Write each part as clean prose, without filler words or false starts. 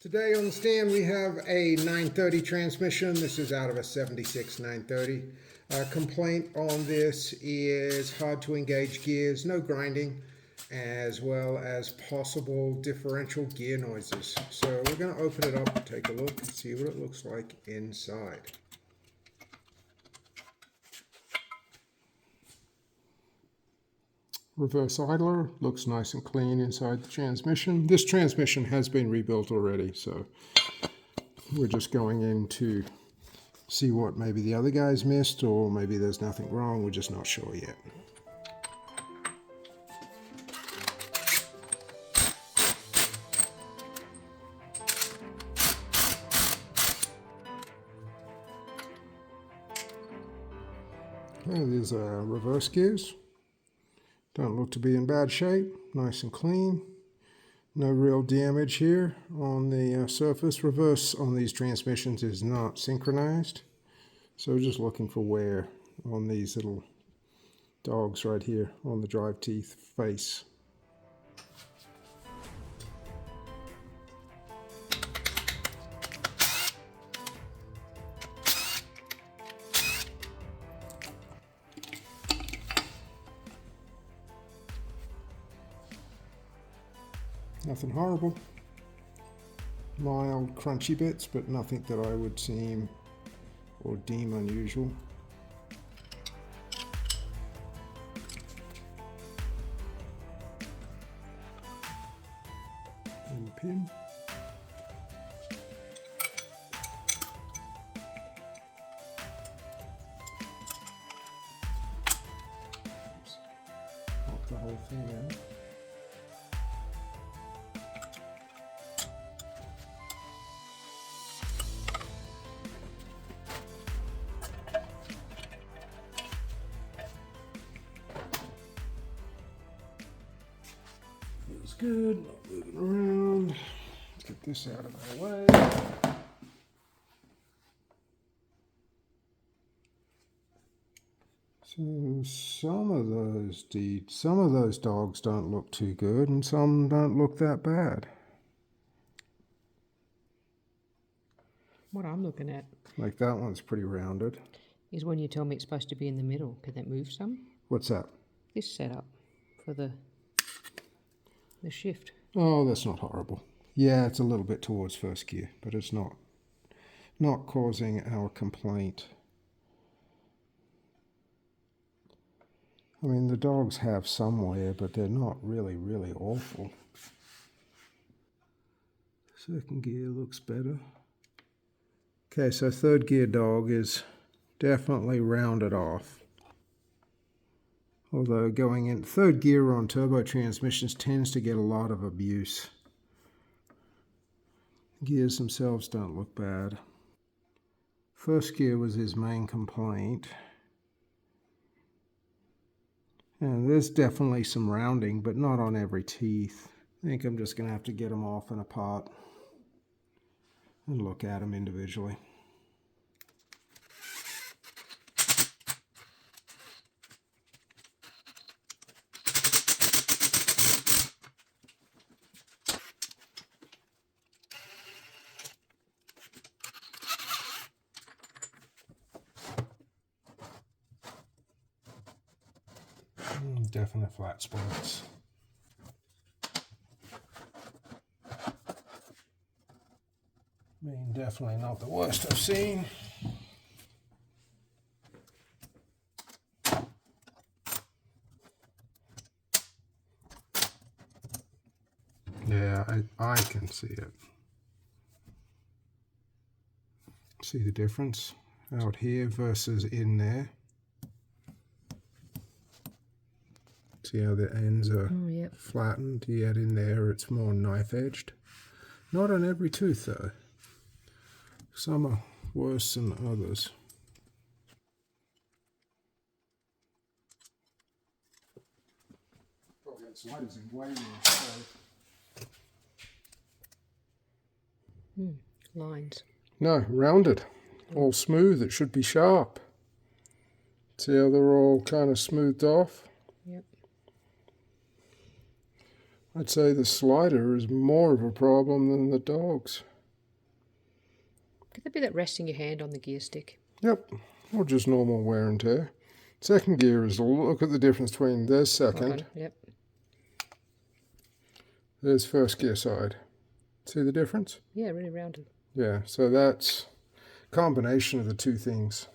Today on the stand we have a 930 transmission. This is out of a 76 930. Complaint on this is hard to engage gears, no grinding, as well as possible differential gear noises. So we're going to open it up and take a look and see what it looks like inside. Reverse idler, looks nice and clean inside the transmission. This transmission has been rebuilt already, so we're just going in to see what maybe the other guys missed, or maybe there's nothing wrong, we're just not sure yet. There's reverse gears. Don't look to be in bad shape, nice and clean. No real damage here on the surface. Reverse on these transmissions is not synchronized. So we're just looking for wear on these little dogs right here on the drive teeth face. Nothing horrible. Mild crunchy bits, but nothing that I would seem or deem unusual. And the pin. Pop the whole thing out. Feels good, not moving around. Let's get this out of our way. So some of those dogs don't look too good, and some don't look that bad. What I'm looking at, Like that one's pretty rounded. is when you tell me it's supposed to be in the middle. Can that move some? What's that? This setup for the shift. Oh, that's not horrible. Yeah, it's a little bit towards first gear, but it's not causing our complaint. I mean, the dogs have some wear, but they're not really awful. Second gear looks better. Okay, so third gear dog is definitely rounded off. Although going in third gear on turbo transmissions tends to get a lot of abuse. Gears themselves don't look bad. First gear was his main complaint. And there's definitely some rounding, but not on every teeth. I think I'm just going to have to get them off and apart and look at them individually. Definite flat spots. I mean, definitely not the worst I've seen. Yeah, I can see it. See the difference out here versus in there. See how the ends are flattened, yet in there it's more knife edged. Not on every tooth though. Some are worse than others. Probably got sliders in way more. Lines. No, rounded. All smooth, it should be sharp. See how they're all kind of smoothed off? Yep. I'd say the slider is more of a problem than the dogs. Could that be that resting your hand on the gear stick? Yep, or just normal wear and tear. Second gear is, look at the difference between there's second, Yep. there's first gear side. See the difference? Yeah, really rounded. Yeah, so that's a combination of the two things.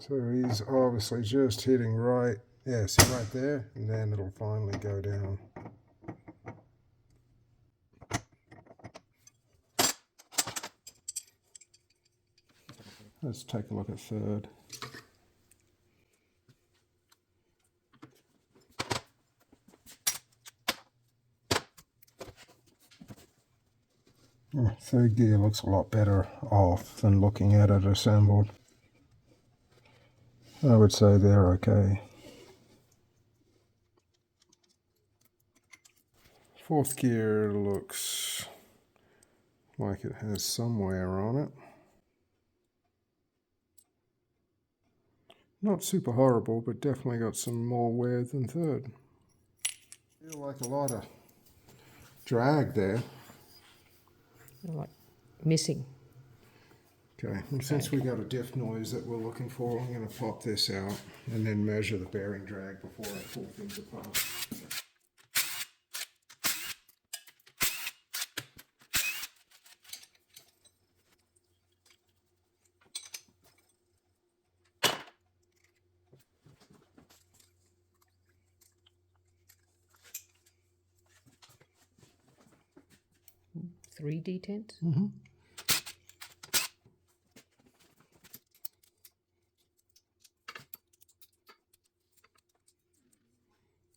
So he's obviously just hitting right, yeah, see right there, and then it'll finally go down. Let's take a look at third. Third gear looks a lot better off than looking at it assembled. I would say they're okay. Fourth gear looks like it has some wear on it. Not super horrible, but definitely got some more wear than third. Feel like a lot of drag there. Like missing. Okay, and since we got a diff noise that we're looking for, I'm going to pop this out and then measure the bearing drag before I pull things apart. Three detents? Mm-hmm.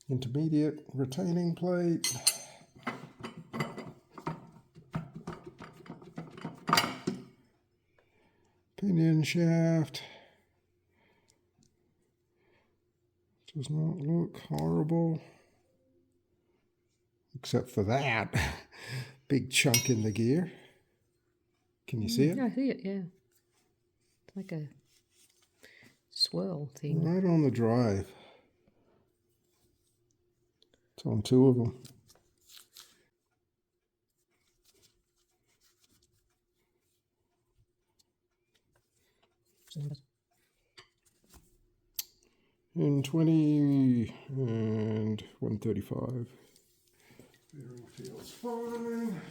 Intermediate retaining plate. Pinion shaft. Does not look horrible. Except for that big chunk in the gear. Can you see it? Yeah, I see it, yeah. It's like a swirl thing. Right on the drive. It's on two of them. In 20 and 135. Bearing feels fine.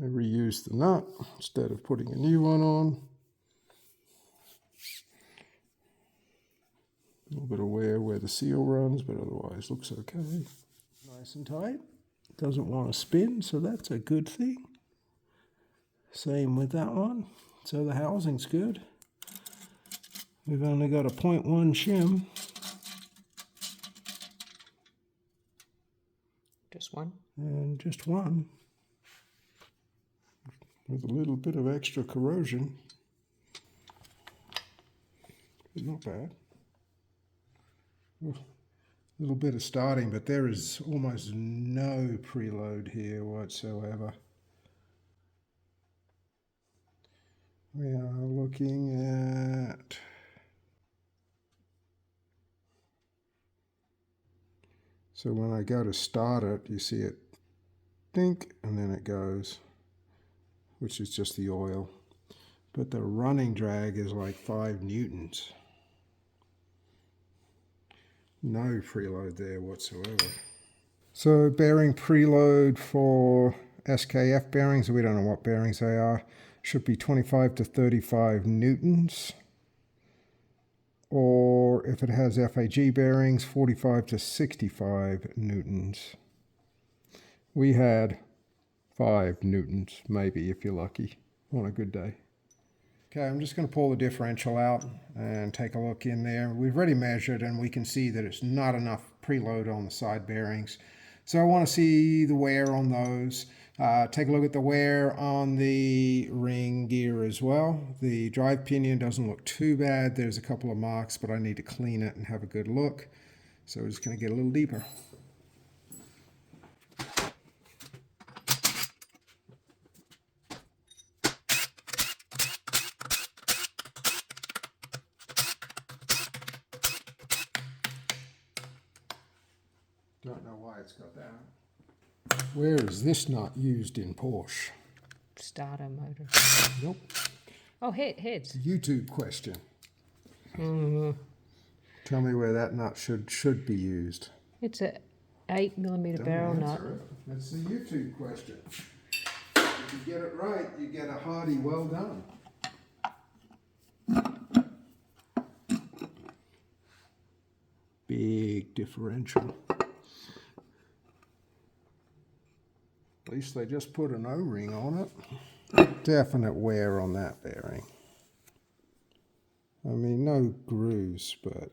I reused the nut instead of putting a new one on. A little bit of wear where the seal runs, but otherwise looks okay. Nice and tight. Doesn't want to spin, so that's a good thing. Same with that one. So the housing's good. We've only got a 0.1 shim. Just one? And just one. With a little bit of extra corrosion. But not bad. A little bit of starting, but there is almost no preload here whatsoever. We are looking at so when I go to start it, you see it dink and then it goes, which is just the oil. But the running drag is like 5 newtons. No preload there whatsoever. So bearing preload for SKF bearings, we don't know what bearings they are, should be 25 to 35 newtons. Or if it has FAG bearings, 45 to 65 newtons. We had 5 newtons, maybe if you're lucky, on a good day. Okay, I'm just going to pull the differential out and take a look in there. We've already measured and we can see that it's not enough preload on the side bearings. So I want to see the wear on those. Take a look at the wear on the ring gear as well. The drive pinion doesn't look too bad. There's a couple of marks, but I need to clean it and have a good look. So we're just going to get a little deeper. Don't know why it's got that. Where is this not used in Porsche? Starter motor. Nope. Oh, heads. YouTube question. Tell me where that nut should be used. It's a 8mm Don't barrel nut. answer it. That's the YouTube question. If you get it right, you get a hearty well done. Big differential. At least they just put an O-ring on it. Definite wear on that bearing. I mean, no grooves, but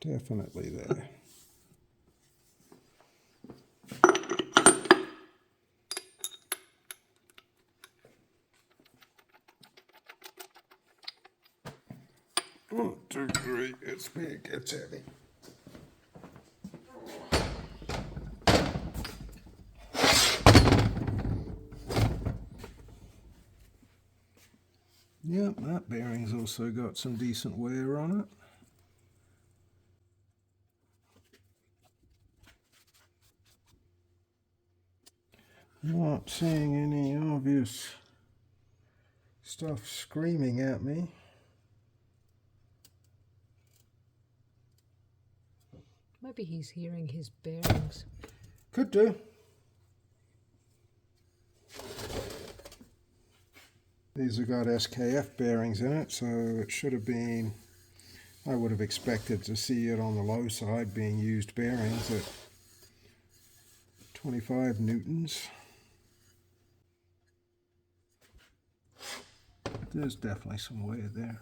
definitely there. One, two, three. It's big. It's heavy. Yep, that bearing's also got some decent wear on it. Not seeing any obvious stuff screaming at me. Maybe he's hearing his bearings. Could do. These have got SKF bearings in it, so it should have been, I would have expected to see it on the low side being used bearings at 25 newtons. There's definitely some wear there.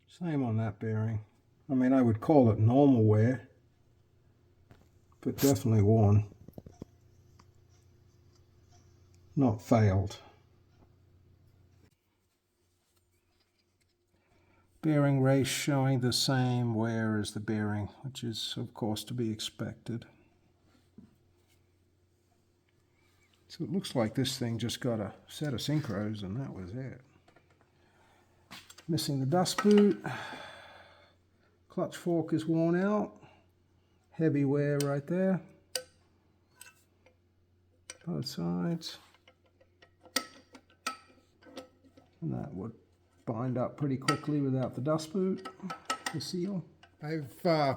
Same on that bearing. I mean, I would call it normal wear, but definitely worn. Not failed. Bearing race showing the same wear as the bearing, which is of course to be expected. So it looks like this thing just got a set of synchros and that was it. Missing the dust boot. Clutch fork is worn out. Heavy wear right there. Both sides. And that would bind up pretty quickly without the dust boot, the seal. I've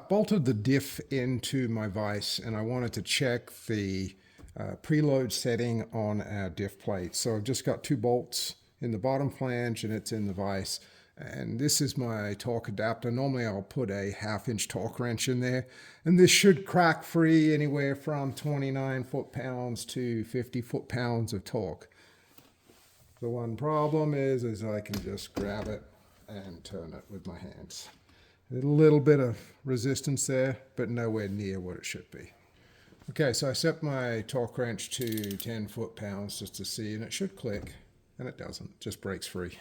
bolted the diff into my vise and I wanted to check the preload setting on our diff plate. So I've just got 2 bolts in the bottom flange and it's in the vise. And this is my torque adapter. Normally I'll put a 1/2 inch torque wrench in there. And this should crack free anywhere from 29 foot-pounds to 50 foot-pounds of torque. The one problem is I can just grab it and turn it with my hands. A little bit of resistance there, but nowhere near what it should be. Okay, so I set my torque wrench to 10 foot-pounds just to see, and it should click, and it doesn't, it just breaks free.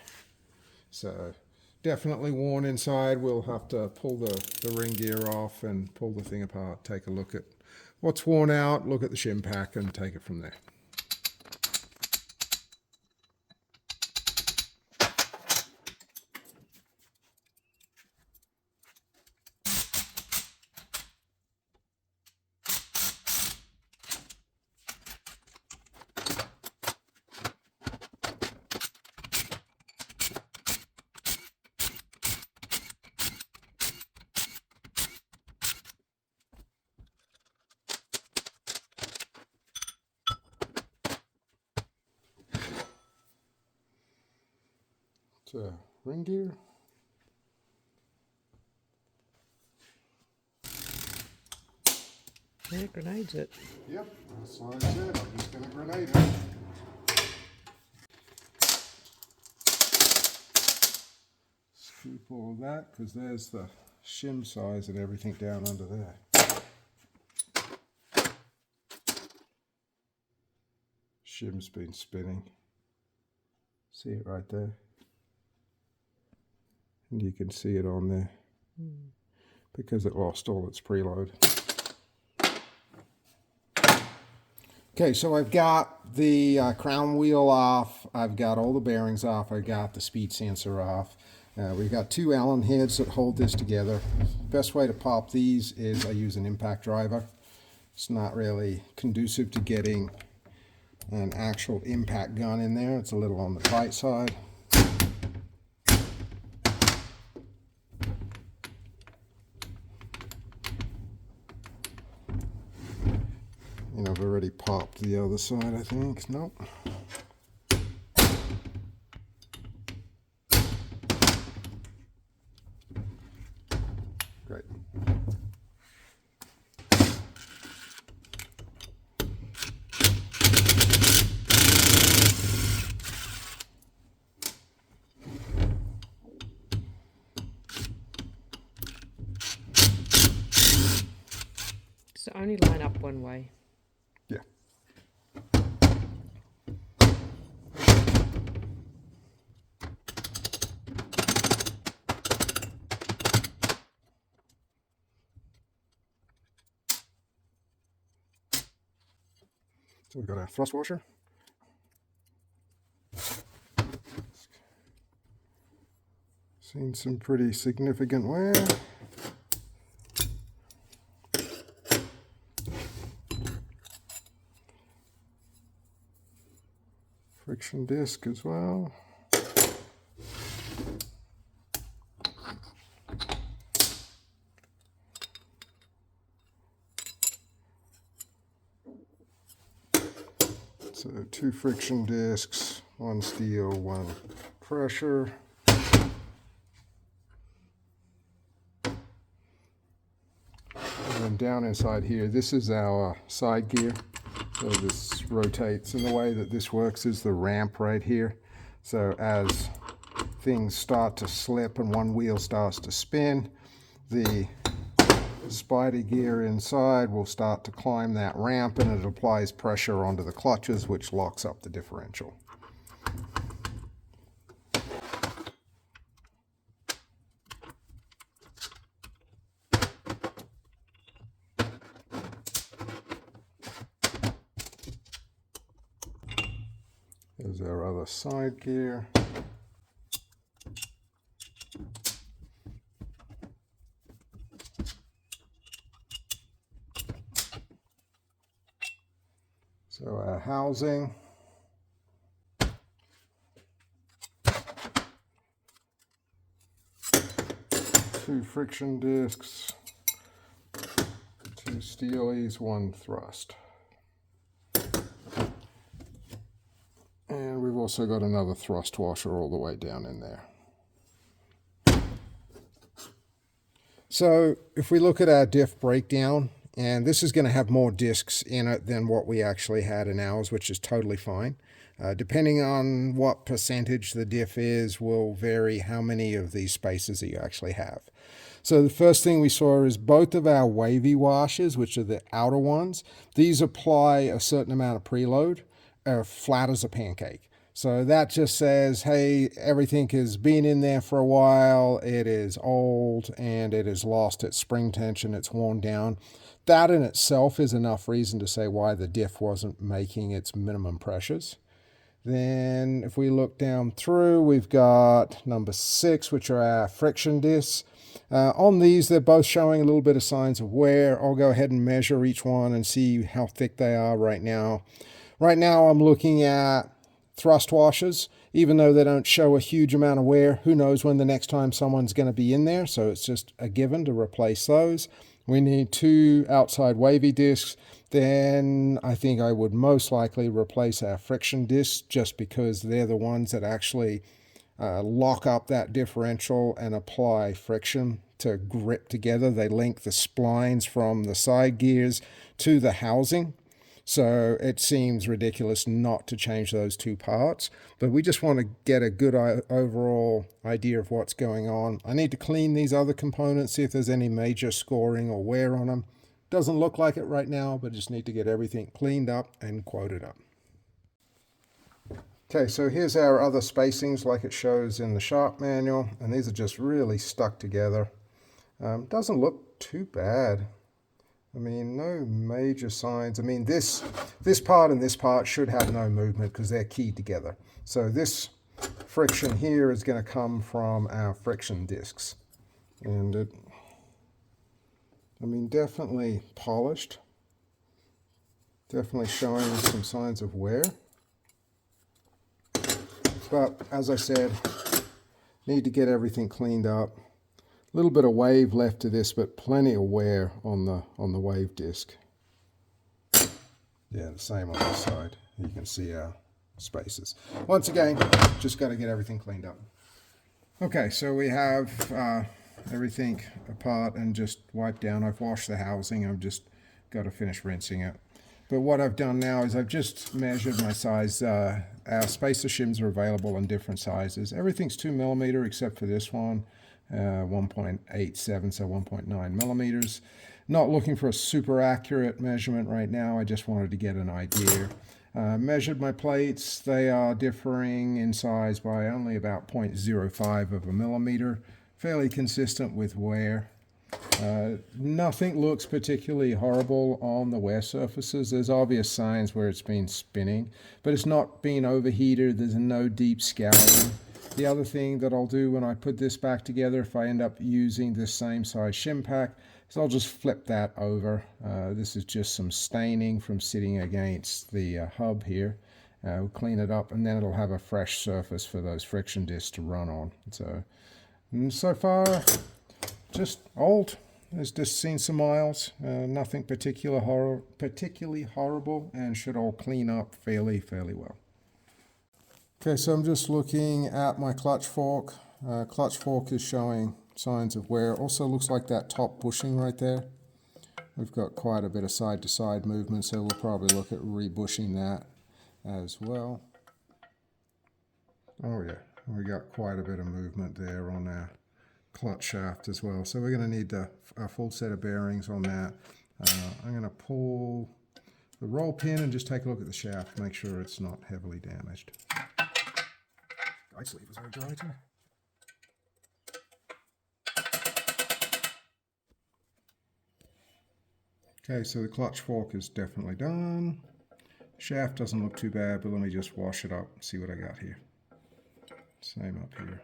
So definitely worn inside. We'll have to pull the ring gear off and pull the thing apart, take a look at what's worn out, look at the shim pack, and take it from there. So, ring gear. Yeah, grenades it. Yep, that's what I said. I'm just going to grenade it. Scoop all of that, because there's the shim size and everything down under there. Shim's been spinning. See it right there? And you can see it on there because it lost all its preload. Okay, so I've got the crown wheel off, I've got all the bearings off, I've got the speed sensor off. We've got two Allen heads that hold this together. Best way to pop these is I use an impact driver. It's not really conducive to getting an actual impact gun in there. It's a little on the tight side. And I've already popped the other side, I think. Nope. Great. So only line up one way. Yeah. So we've got a thrust washer. Seen some pretty significant wear. Friction disc as well. So 2 friction discs, 1 steel, 1 pressure. And then down inside here, this is our side gear. So this rotates, and the way that this works is the ramp right here. So as things start to slip and one wheel starts to spin, the spider gear inside will start to climb that ramp, and it applies pressure onto the clutches, which locks up the differential. Here's our other side gear. So our housing. 2 friction discs, 2 steelies, 1 thrust. And we've also got another thrust washer all the way down in there. So if we look at our diff breakdown, and this is going to have more discs in it than what we actually had in ours, which is totally fine. Depending on what percentage the diff is will vary how many of these spaces that you actually have. So the first thing we saw is both of our wavy washers, which are the outer ones, these apply a certain amount of preload, flat as a pancake. So that just says, hey, everything has been in there for a while, it is old, and it has lost its spring tension, it's worn down. That in itself is enough reason to say why the diff wasn't making its minimum pressures. Then if we look down through, we've got number 6, which are our friction discs. On these, they're both showing a little bit of signs of wear. I'll go ahead and measure each one and see how thick they are right now. Right now, I'm looking at thrust washers. Even though they don't show a huge amount of wear, who knows when the next time someone's going to be in there, so it's just a given to replace those. We need 2 outside wavy discs. Then I think I would most likely replace our friction discs, just because they're the ones that actually lock up that differential and apply friction to grip together. They link the splines from the side gears to the housing. So it seems ridiculous not to change those 2 parts, but we just want to get a good overall idea of what's going on. I need to clean these other components, see if there's any major scoring or wear on them. Doesn't look like it right now, but just need to get everything cleaned up and quoted up. Okay, so here's our other spacings like it shows in the shop manual, and these are just really stuck together. Doesn't look too bad. I mean, no major signs. I mean, this part and this part should have no movement because they're keyed together. So this friction here is going to come from our friction discs. And it, I mean, definitely polished. Definitely showing some signs of wear. But as I said, need to get everything cleaned up. A little bit of wave left to this, but plenty of wear on the wave disc. Yeah, the same on this side. You can see our spaces. Once again, just got to get everything cleaned up. Okay, so we have everything apart and just wiped down. I've washed the housing. I've just got to finish rinsing it. But what I've done now is I've just measured my size. Our spacer shims are available in different sizes. Everything's 2mm except for this one, 1.87, so 1.9 millimeters. Not looking for a super accurate measurement right now. I just wanted to get an idea. Measured my plates. They are differing in size by only about 0.05 of a millimeter. Fairly consistent with wear. Nothing looks particularly horrible on the wear surfaces. There's obvious signs where it's been spinning, but it's not being overheated. There's no deep scouring. The other thing that I'll do when I put this back together, if I end up using this same size shim pack, is I'll just flip that over. This is just some staining from sitting against the hub here. We'll clean it up, and then it'll have a fresh surface for those friction discs to run on. So far, just old. It's just seen some miles. Nothing particularly horrible, and should all clean up fairly well. Okay, so I'm just looking at my clutch fork. Clutch fork is showing signs of wear. Also looks like that top bushing right there. We've got quite a bit of side-to-side movement, so we'll probably look at rebushing that as well. Oh yeah, we got quite a bit of movement there on our clutch shaft as well. So we're going to need a full set of bearings on that. I'm going to pull the roll pin and just take a look at the shaft, make sure it's not heavily damaged. Guide sleeve is very dry too. Okay, so the clutch fork is definitely done. Shaft doesn't look too bad, but let me just wash it up and see what I got here. Same up here.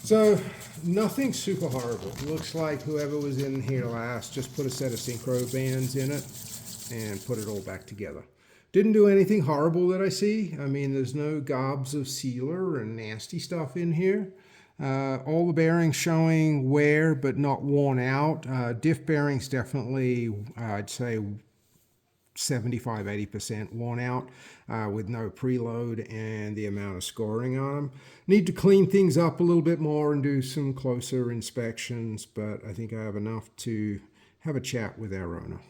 So nothing super horrible. Looks like whoever was in here last just put a set of synchro bands in it and put it all back together. Didn't do anything horrible that I see. I mean, there's no gobs of sealer and nasty stuff in here. All the bearings showing wear but not worn out. Diff bearings definitely, I'd say 75-80% worn out with no preload and the amount of scoring on them. Need to clean things up a little bit more and do some closer inspections, but I think I have enough to have a chat with our owner.